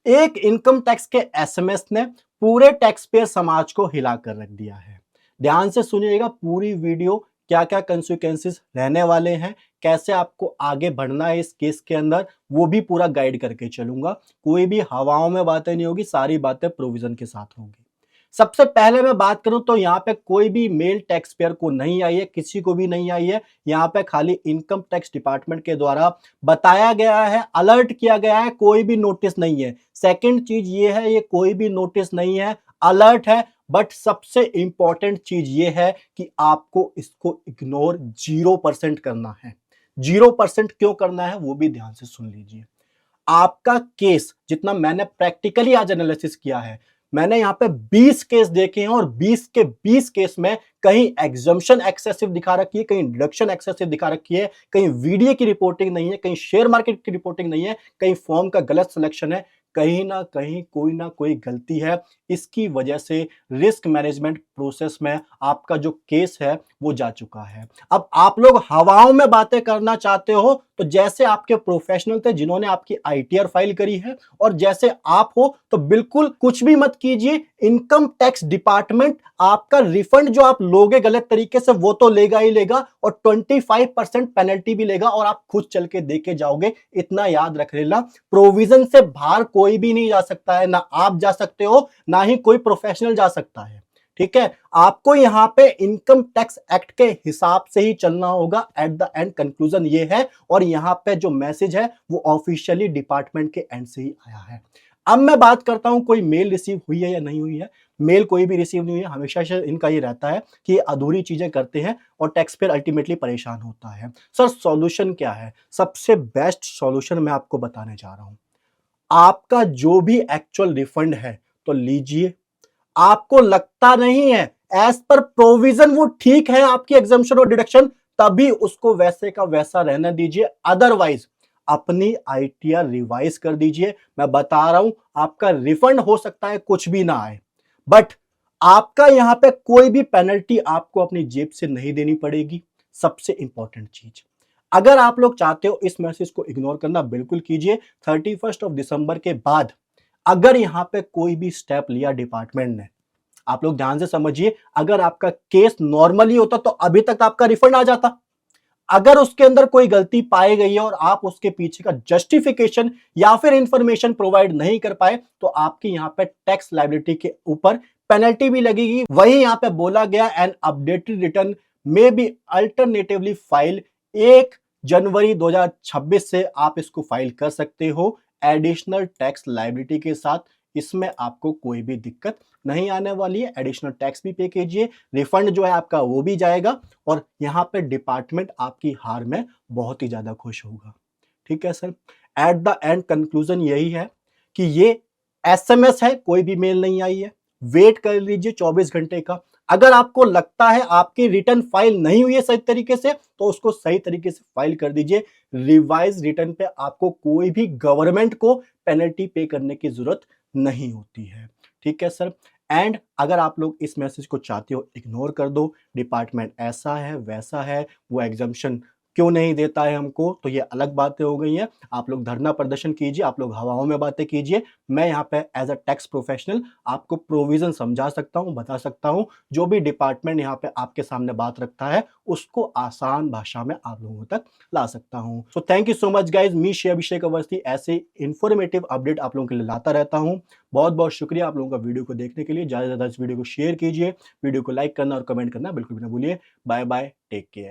एक income tax के SMS ने पूरे टैक्स पेयर समाज को हिला कर रख दिया है। ध्यान से सुनिएगा पूरी वीडियो, क्या क्या कंसिक्वेंसेस रहने वाले हैं, कैसे आपको आगे बढ़ना है इस केस के अंदर, वो भी पूरा गाइड करके चलूंगा। कोई भी हवाओं में बातें नहीं होगी, सारी बातें प्रोविजन के साथ होंगी। सबसे पहले मैं बात करूं तो यहाँ पे कोई भी मेल टैक्स पेयर को नहीं आई है, किसी को भी नहीं आई है। यहाँ पे खाली इनकम टैक्स डिपार्टमेंट के द्वारा बताया गया है, अलर्ट किया गया है, कोई भी नोटिस नहीं है। सेकंड चीज ये है, ये कोई भी नोटिस नहीं है, अलर्ट है। बट सबसे इंपॉर्टेंट चीज ये है कि आपको इसको इग्नोर 0% करना है। 0% क्यों करना है वो भी ध्यान से सुन लीजिए। आपका केस जितना मैंने प्रैक्टिकली आज एनालिसिस किया है, मैंने यहां पे 20 केस देखे हैं और 20 के 20 केस में कहीं एग्जम्पशन एक्सेसिव दिखा रखी है, कहीं डिडक्शन एक्सेसिव दिखा रखी है, कहीं वीडियो की रिपोर्टिंग नहीं है, कहीं शेयर मार्केट की रिपोर्टिंग नहीं है, कहीं फॉर्म का गलत सिलेक्शन है, कहीं ना कोई गलती है। इसकी वजह से रिस्क मैनेजमेंट प्रोसेस में आपका जो केस है वो जा चुका है। अब आप लोग हवाओं में बातें करना चाहते हो तो जैसे आपके प्रोफेशनल थे जिन्होंने आपकी आईटीआर फाइल करी है और जैसे आप हो तो बिल्कुल कुछ भी मत कीजिए। इनकम टैक्स डिपार्टमेंट आपका रिफंड जो आप लोगे गलत तरीके से वो तो लेगा ही लेगा और 25% पेनल्टी भी लेगा और आप खुद चल के देके जाओगे। इतना याद रख लेना, प्रोविजन से बाहर कोई भी नहीं जा सकता है, ना आप जा सकते हो ना ही कोई प्रोफेशनल जा सकता है। ठीक है, आपको यहां पे इनकम टैक्स एक्ट के हिसाब से ही चलना होगा। एट द एंड कंक्लूजन ये है और यहां पे जो मैसेज है वो ऑफिशियली डिपार्टमेंट के एंड से ही आया है। अब मैं बात करता हूं कोई मेल रिसीव हुई है या नहीं हुई है। मेल कोई भी रिसीव नहीं हुई है। हमेशा से इनका ये रहता है कि अधूरी चीजें करते हैं और टैक्स पेयर अल्टीमेटली परेशान होता है। सर सॉल्यूशन क्या है? सबसे बेस्ट सॉल्यूशन मैं आपको बताने जा रहा हूं। आपका जो भी एक्चुअल रिफंड है तो लीजिए। आपको लगता नहीं है एज पर प्रोविजन वो ठीक है आपकी एग्जम्पशन और डिडक्शन, तभी उसको वैसे का वैसा रहने दीजिए। अदरवाइज अपनी आईटीआर रिवाइज कर दीजिए। मैं बता रहा हूं आपका रिफंड हो सकता है कुछ भी ना आए, बट आपका यहां पे कोई भी पेनल्टी आपको अपनी जेब से नहीं देनी पड़ेगी। सबसे इंपॉर्टेंट चीज, अगर आप लोग चाहते हो इस मैसेज को इग्नोर करना बिल्कुल कीजिए। 31 दिसंबर के बाद अगर यहां पे कोई भी स्टेप लिया डिपार्टमेंट ने, आप लोग ध्यान से समझिए, अगर आपका केस नॉर्मली होता तो अभी तक आपका रिफंड आ जाता। अगर उसके अंदर कोई गलती पाई गई है और आप उसके पीछे का जस्टिफिकेशन या फिर इंफॉर्मेशन प्रोवाइड नहीं कर पाए तो आपकी यहां पे टैक्स लायबिलिटी के ऊपर पेनल्टी भी लगेगी। वही यहां पे बोला गया एन अपडेटेड रिटर्न में बी अल्टरनेटिवली फाइल 1 जनवरी 2026 से आप इसको फाइल कर सकते हो एडिशनल टैक्स लायबिलिटी के साथ। इसमें आपको कोई भी दिक्कत नहीं आने वाली है। एडिशनल टैक्स भी पे कीजिए, रिफंड जो है आपका वो भी जाएगा और यहां पे डिपार्टमेंट आपकी हार में बहुत ही ज्यादा खुश होगा। ठीक है sir, at the end conclusion यही है कि ये एसएमएस है, कोई भी मेल नहीं आई है। वेट कर लीजिए 24 घंटे का। अगर आपको लगता है आपकी रिटर्न फाइल नहीं हुई है सही तरीके से तो उसको सही तरीके से फाइल कर दीजिए। रिवाइज रिटर्न पे आपको कोई भी गवर्नमेंट को पेनल्टी पे करने की जरूरत नहीं होती है। ठीक है सर, एंड अगर आप लोग इस मैसेज को चाहते हो इग्नोर कर दो, डिपार्टमेंट ऐसा है वैसा है, वो एग्जाम्पशन क्यों नहीं देता है हमको, तो ये अलग बातें हो गई हैं। आप लोग धरना प्रदर्शन कीजिए, आप लोग हवाओं में बातें कीजिए। मैं यहाँ पे एज अ टैक्स प्रोफेशनल आपको प्रोविजन समझा सकता हूँ, बता सकता हूँ। जो भी डिपार्टमेंट यहाँ पे आपके सामने बात रखता है उसको आसान भाषा में आप लोगों तक ला सकता हूँ। So thank you so much guys. मी श्री अभिषेक अवस्थी ऐसे इंफॉर्मेटिव अपडेट आप लोगों के लिए लाता रहता हूँ। बहुत बहुत शुक्रिया आप लोगों का वीडियो को देखने के लिए। ज्यादा से ज्यादा इस वीडियो को शेयर कीजिए, वीडियो को लाइक करना और कमेंट करना बिल्कुल भी ना भूलिए। Bye bye, take care.